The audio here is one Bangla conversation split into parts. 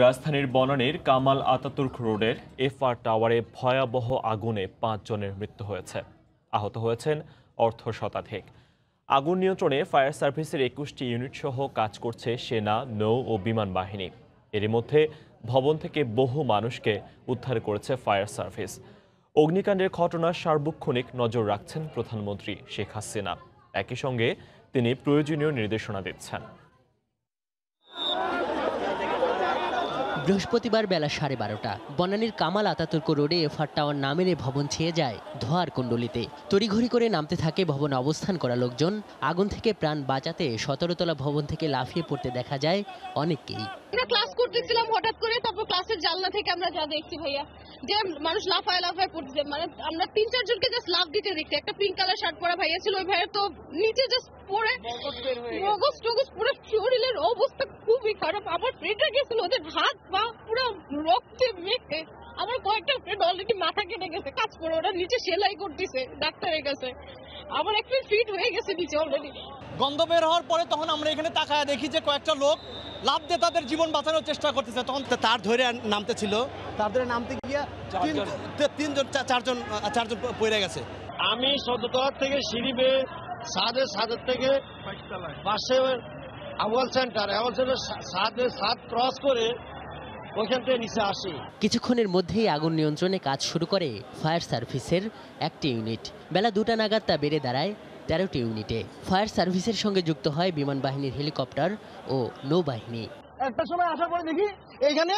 রাজধানীর বনানীর কামাল আতাতুর্ক রোডের এফআর টাওয়ারে ভয়াবহ আগুনে ৫ জনের মৃত্যু হয়েছে। আহত হয়েছেন অর্ধ শতাধিক। আগুন নিয়ন্ত্রণে ফায়ার সার্ভিসের ২১টি ইউনিট সহ কাজ করছে সেনা, নৌ ও বিমান বাহিনী। এরই মধ্যে ভবন থেকে বহু মানুষকে উদ্ধার করেছে ফায়ার সার্ভিস। অগ্নিকাণ্ডের ঘটনার সার্বক্ষণিক নজর রাখছেন প্রধানমন্ত্রী শেখ হাসিনা। একই সঙ্গে তিনি প্রয়োজনীয় নির্দেশনা দিচ্ছেন। বৃহস্পতিবার বেলা 12:30 বনানীর কামাল আতাতুর্ক রোডে এফআর টাওয়ার নামের এ ভবন ছেয়ে যায় ধোঁয়ার কুণ্ডলিতে। তড়িঘড়ি করে নামতে থাকে ভবনে অবস্থান করা লোকজন। আগুন থেকে প্রাণ বাঁচাতে 17 তলা ভবন থেকে লাফিয়ে পড়তে দেখা যায় অনেককেই। আমরা ক্লাস করতেছিলাম, হঠাৎ করে তারপর ক্লাসের জানলা থেকে আমরা যা দেখছি ভাইয়া যে মানুষ লাফায় লাফায় পড়তেছে। মানে আমরা 3-4 জনকে জাস্ট লাফ দিতে দেখছি। একটা পিঙ্ক কালার শার্ট পরা ভাইয়া ছিল, ওই ভাইয়ের তো নিচে জাস্ট পড়ে মগজ টগজ পুরো শরীরের অবস্থা খুবই খারাপ। আমার ফ্রেন্ডরা গেছিল, ওদের হাত পা পুরো রক্তে মেখে। আমার কয়েকটা ফ্রেন্ড অলরেডি মাথা কেটে গেছে কাজ করে, ওরা নিচে সেলাই করতেছে ডাক্তারের কাছে। আমার একটা ফিট হয়ে গেছে নিচে অলরেডি। গন্ধ বের হওয়ার পরে তখন আমরা এখানে তাকায় দেখি যে কয়েকটা লোক লাফ দিয়ে তাদের জীবন বাঁচানোর চেষ্টা করতেছে। তখন তার ধরে নামতে ছিল, তার ধরে নামতে গিয়ে চারজন পড়ে গেছে। আমি 17 থেকে সিঁড়ি বেয়ে সাদের থেকে পাশে আওয়াল সেন্টার সাদ ক্রস করে ওইখান থেকে নিচে আসি। কিছুক্ষণের মধ্যেই আগুন নিয়ন্ত্রণে কাজ শুরু করে ফায়ার সার্ভিসের একটি ইউনিট। বেলা 2টা নাগাদ তা বেড়ে দাঁড়ায় 13টি ইউনিটে। ফায়ার সার্ভিসের সঙ্গে যুক্ত হয় বিমান বাহিনীর হেলিকপ্টার ও নৌবাহিনী। একটা সময় আসার পরে দেখি এইখানে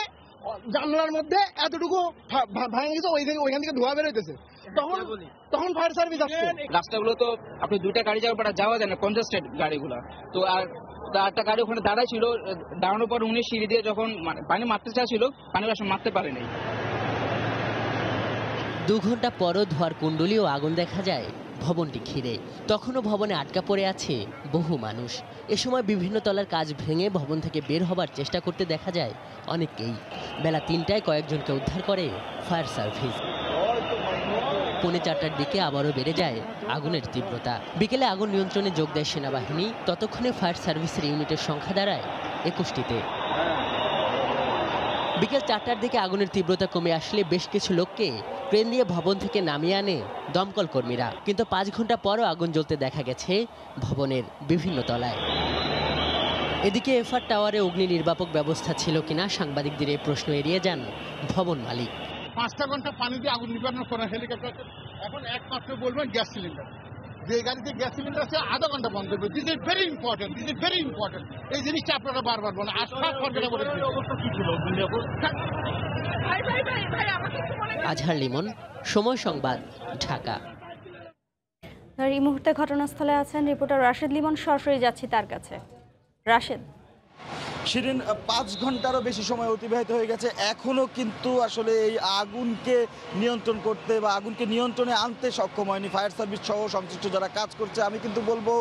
জানলার মধ্যে এতটুকু ভাঙে গেছে, ওইখান থেকে ধোঁয়া বের হইতেছে। তখন ফায়ার সার্ভিস আসছে। রাস্তাগুলো তো আপনি দুইটা গাড়ি যাওয়া যায় না, কনজেস্টেড গাড়িগুলো তো। আর একটা গাড়ি ওখানে দাঁড়াই ছিল, দাঁড়ানোর পর উনি সিঁড়ি দিয়ে যখন পানি মারতে চাইছিল, পানি আসলে মারতে পারেনি। 2 ঘন্টা পরও ধোঁয়ার কুণ্ডলী ও আগুন দেখা যায় ভবনটি ঘিরে। তখনও ভবনে আটকা পড়ে আছে বহু মানুষ। এ সময় বিভিন্ন তলার কাজ ভেঙে ভবন থেকে বের হবার চেষ্টা করতে দেখা যায় অনেককেই। বেলা 3টায় কয়েকজনকে উদ্ধার করে ফায়ার সার্ভিস। 3:45টার দিকে আবারও বেড়ে যায় আগুনের তীব্রতা। বিকেলে আগুন নিয়ন্ত্রণে যোগ দেয় সেনাবাহিনী। ততক্ষণে ফায়ার সার্ভিসের ইউনিটের সংখ্যা দাঁড়ায় 21টিতে। বিকেল 4টার দিকে আগুনের তীব্রতা কমে আসলে বেশ কিছু লোককে ক্রেন দিয়ে ভবন থেকে নামিয়ে আনে দমকল কর্মীরা। কিন্তু 5 ঘন্টা পরও আগুন জ্বলতে দেখা গেছে ভবনের বিভিন্ন তলায়। এদিকে এফআর টাওয়ারে অগ্নি নির্বাপক ব্যবস্থা ছিল কিনা সাংবাদিকদের এই প্রশ্ন এড়িয়ে যান ভবন মালিক। 5টা ঘন্টা পানি দিয়ে আগুন নিবারণ করা হেলিকপ্টার, এখন একমাত্র বলবেন গ্যাস সিলিন্ডার। যে গাড়িতে গ্যাস সিলিন্ডার আছে আধা ঘন্টা বন্ধ করবে। দিস ইজ ভেরি ইম্পর্টেন্ট, এই জিনিসটা আপনারা বারবার বলেন। আজহার লিমন, সময় সংবাদ, ঢাকা। এই মুহূর্তে ঘটনাস্থলে আছেন রিপোর্টার রাশেদ লিমন, সরাসরি যাচ্ছি তার কাছে। রাশেদ, শিরিন, 5 ঘন্টারও বেশি সময় অতিবাহিত হয়ে গেছে, এখনও কিন্তু আসলে এই আগুনকে নিয়ন্ত্রণ করতে বা আগুনকে নিয়ন্ত্রণে আনতে সক্ষম হয়নি ফায়ার সার্ভিস সহ সংশ্লিষ্ট যারা কাজ করছে। আমি কিন্তু বলবো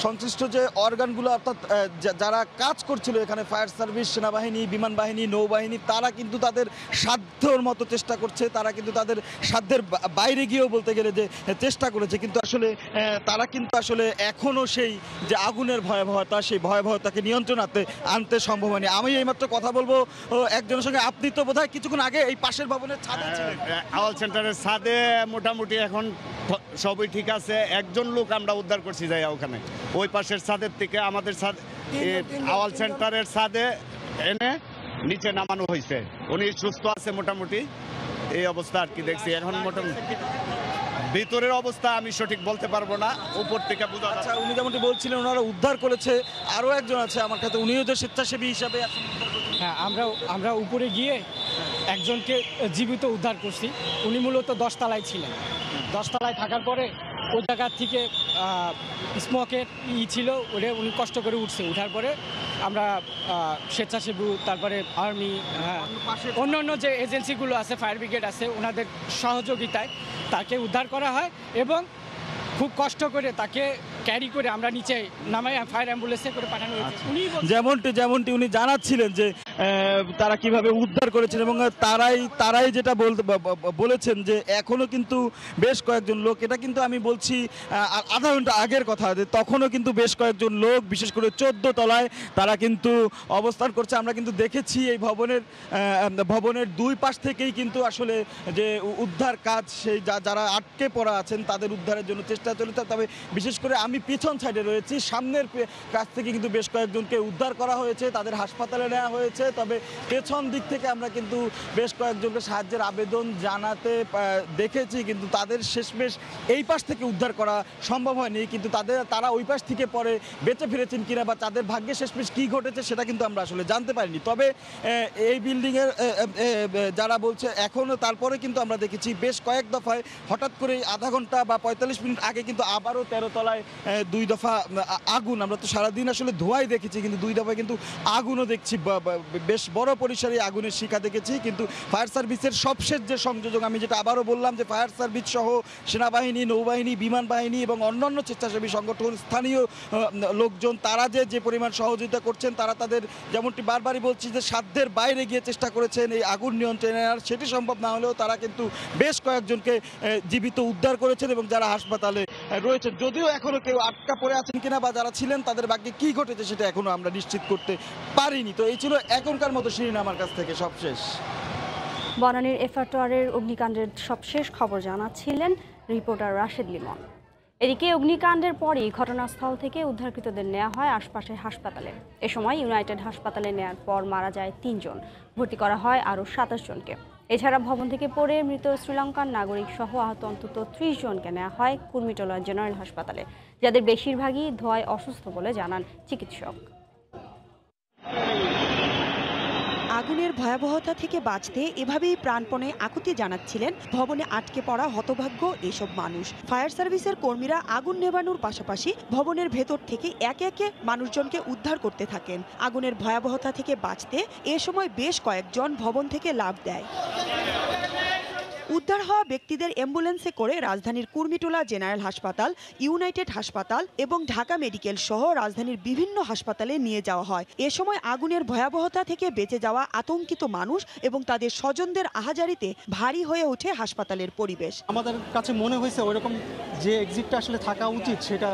সংশ্লিষ্ট যে অর্গানগুলো, অর্থাৎ যারা কাজ করছিল এখানে, ফায়ার সার্ভিস, সেনাবাহিনী, বিমান বাহিনী, নৌবাহিনী, তারা কিন্তু তাদের সাধ্যর মতো চেষ্টা করছে। তারা কিন্তু তাদের সাধ্যের বাইরে গিয়েও বলতে গেলে যে চেষ্টা করেছে, কিন্তু আসলে তারা কিন্তু আসলে এখনও সেই যে আগুনের ভয়াবহতা, সেই ভয়াবহতাকে নিয়ন্ত্রণ আনতে সম্ভব হয়নি। আমি এইমাত্র কথা বলবো একজনের সঙ্গে। আপনি তো বোধহয় কিছুক্ষণ আগে এই পাশের ভবনের ছাদে ছিলেন। আওয়াল সেন্টারের ছাদে মোটামুটি এখন সবই ঠিক আছে। একজন লোক আমরা উদ্ধার করছি যাই ওখানে, ওই পাশের ছাদের থেকে আমাদের আওয়াল সেন্টারের ছাদে এনে নিচে নামানো হয়েছে। উনি সুস্থ আছে মোটামুটি, এই অবস্থা আর কি দেখছি এখন। মোটামুটি ভিতরের অবস্থা আমি সঠিক বলতে পারবো না, উপর থেকে বোঝা যাচ্ছে। উনি যেমনটি বলছিলেন ওনারা উদ্ধার করেছে, আরও একজন আছে আমার কাছে, উনিও তো স্বেচ্ছাসেবী হিসাবে। হ্যাঁ, আমরা উপরে গিয়ে একজনকে জীবিত উদ্ধার করছি। উনি মূলত 10 তলায় ছিলেন। 10 তলায় থাকার পরে ওই জায়গা থেকে স্মোকের ছিল, ওটা উনি কষ্ট করে উঠছে। উঠার পরে আমরা স্বেচ্ছাসেবী, তারপরে আর্মি, অন্য যে এজেন্সিগুলো আছে, ফায়ার ব্রিগেড আছে, ওনাদের সহযোগিতায় তাকে উদ্ধার করা হয় এবং খুব কষ্ট করে তাকে ক্যারি করে আমরা নিচে নামাই ফায়ার অ্যাম্বুলেন্সে করে পাঠানো হয়েছে। যেমনটি উনি জানাচ্ছিলেন যে তারা কিভাবে উদ্ধার করেছেন এবং তারাই যেটা বলেছেন যে এখনো কিন্তু বেশ কয়েকজন লোক, এটা কিন্তু আমি বলছি আধা ঘন্টা আগের কথা, তখনও কিন্তু বেশ কয়েকজন লোক বিশেষ করে 14 তলায় তারা কিন্তু অবস্থান করছে। আমরা কিন্তু দেখেছি এই ভবনের দুই পাশ থেকেই কিন্তু আসলে যে উদ্ধার কাজ, সেই যারা আটকে পড়া আছেন তাদের উদ্ধারের জন্য চেষ্টা চলেছে। তবে বিশেষ করে আমি পিছন সাইডে রয়েছি, সামনের কাছ থেকে কিন্তু বেশ কয়েকজনকে উদ্ধার করা হয়েছে, তাদের হাসপাতালে নেওয়া হয়েছে। তবে পেছন দিক থেকে আমরা কিন্তু বেশ কয়েকজনকে সাহায্যের আবেদন জানাতে দেখেছি, কিন্তু তাদের শেষমেশ এই পাশ থেকে উদ্ধার করা সম্ভব হয়নি। কিন্তু তারা ওই পাশ থেকে পরে বেঁচে ফিরেছেন কিনা বা তাদের ভাগ্যে শেষমেশ কী ঘটেছে সেটা কিন্তু আমরা আসলে জানতে পারিনি। তবে এই বিল্ডিংয়ের যারা বলছে এখনও, তারপরে কিন্তু আমরা দেখেছি বেশ কয়েক দফায় হঠাৎ করে আধা ঘন্টা বা 45 মিনিট আগে কিন্তু আবারও 13 তলায় 2 দফা আগুন। আমরা তো সারাদিন আসলে ধোঁয়াই দেখেছি, কিন্তু 2 দফায় কিন্তু আগুনও দেখছি, বেশ বড় পরিসরে আগুনের শিখা দেখেছি। কিন্তু ফায়ার সার্ভিসের সবশেষ যে সংযোজন, আমি যেটা আবারও বললাম যে ফায়ার সার্ভিস সহ সেনাবাহিনী, নৌবাহিনী, বিমান বাহিনী এবং অন্যান্য স্বেচ্ছাসেবী সংগঠন, স্থানীয় লোকজন, তারা যে পরিমাণ সহযোগিতা করছেন, তারা তাদের যেমনটি বারবারই বলছি যে সাধ্যের বাইরে গিয়ে চেষ্টা করেছেন এই আগুন নিয়ন্ত্রণে। আর সেটি সম্ভব না হলেও তারা কিন্তু বেশ কয়েকজনকে জীবিত উদ্ধার করেছেন এবং যারা হাসপাতালে রয়েছেন, যদিও এখনো কেউ আটকা পড়ে আছেন কিনা বা যারা ছিলেন তাদের ভাগ্যে কি ঘটেছে সেটা এখনো আমরা নিশ্চিত করতে পারিনি। তো এই ছিল এখনকার মতো শিরিন আমার কাছ থেকে সবশেষ। বনানীর এফআর টাওয়ারের অগ্নিকাণ্ডের সবশেষ খবর জানাচ্ছিলেন রিপোর্টার রাশেদ লিমন। এদিকে অগ্নিকাণ্ডের পরই ঘটনাস্থল থেকে উদ্ধারকৃতদের নেওয়া হয় আশপাশের হাসপাতালে। এ সময় ইউনাইটেড হাসপাতালে নেওয়ার পর মারা যায় 3 জন, ভর্তি করা হয় আরও 27 জনকে। এছাড়া ভবন থেকে পড়ে মৃত শ্রীলঙ্কান নাগরিক সহ আহত অন্তত 30 জনকে নেওয়া হয় কুর্মিটোলা জেনারেল হাসপাতালে, যাদের বেশিরভাগই ধোঁয়ায় অসুস্থ বলে জানান চিকিৎসক। আগুনের ভয়াবহতা থেকে বাঁচতে এভাবেই প্রাণপণে আকুতি জানাচ্ছিলেন ভবনে আটকে পড়া হতভাগ্য এসব মানুষ। ফায়ার সার্ভিসের কর্মীরা আগুন নেভানোর পাশাপাশি ভবনের ভেতর থেকে একে একে মানুষজনকে উদ্ধার করতে থাকেন। আগুনের ভয়াবহতা থেকে বাঁচতে এ সময় বেশ কয়েকজন ভবন থেকে লাফ দেয়। উদ্ধার হওয়া ব্যক্তিদের অ্যাম্বুলেন্সে করে রাজধানীর কুর্মিটোলা জেনারেল হাসপাতাল, ইউনাইটেড হাসপাতাল এবং ঢাকা মেডিকেল সহ রাজধানীর বিভিন্ন হাসপাতালে নিয়ে যাওয়া হয়। এ সময় আগুনের ভয়াবহতা থেকে বেঁচে যাওয়া আতঙ্কিত মানুষ এবং তাদের স্বজনদের আহাজারিতে ভারী হয়ে ওঠে হাসপাতালের পরিবেশ। আমাদের কাছে মনে হয়েছে ওইরকম যে এক্সিটটা আসলে থাকা উচিত সেটা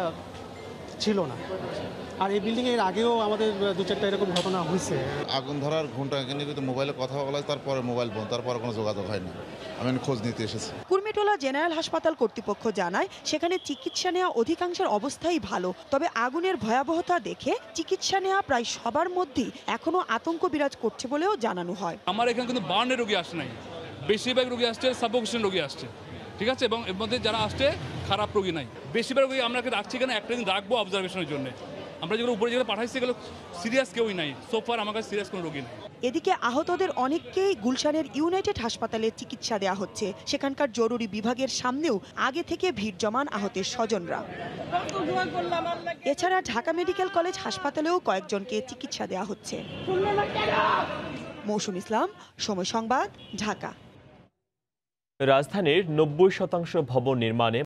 ছিল না। আর এই বিল্ডিং এর আগেও আমাদের 2-4টা এরকম ঘটনা হয়েছে। আগুন ধরার ঘন্টা কিন্তু মোবাইলে কথা বলা, তারপরে মোবাইল বন্ধ, তারপরে কোনো যোগাযোগ হয়নি। আমি খোঁজ নিতে এসেছি। কুর্মিটোলা জেনারেল হাসপাতাল কর্তৃপক্ষ জানায় সেখানে চিকিৎসা নেওয়া অধিকাংশের অবস্থাই ভালো। তবে আগুনের ভয়াবহতা দেখে চিকিৎসা নেওয়া প্রায় সবার মধ্যেই এখনো আতঙ্ক বিরাজ করছে বলেও জানানো হয়। আমার এখানে কিন্তু বার্নের রোগী আসে নাই, বেশিরভাগ রোগী আসছে সাফোকেশন রোগী আসছে, ঠিক আছে, এবং এর মধ্যে যারা আসছে খারাপ রোগী নাই। বেশিরভাগ রোগী আমরা রাখছি এখানে একটা দিন রাখবো অবজারভেশনের জন্য। আমরা যেগুলো উপরে যেগুলো পাঠাইছি সেগুলো সিরিয়াস কেউই নাই, সোফার আমার কাছে সিরিয়াস কোনো রোগী নেই। এদিকে আহতদের অনেককেই গুলশানের ইউনাইটেড হাসপাতালে চিকিৎসা দেওয়া হচ্ছে। সেখানকার জরুরি বিভাগের সামনেও আগে থেকে ভিড় জমান আহতের স্বজনরা। এছাড়া ঢাকা মেডিকেল কলেজ হাসপাতালেও কয়েকজনকে চিকিৎসা দেওয়া হচ্ছে। মৌসুম ইসলাম, সময় সংবাদ, ঢাকা। রাজধানীর 90% ভবন নির্মাণে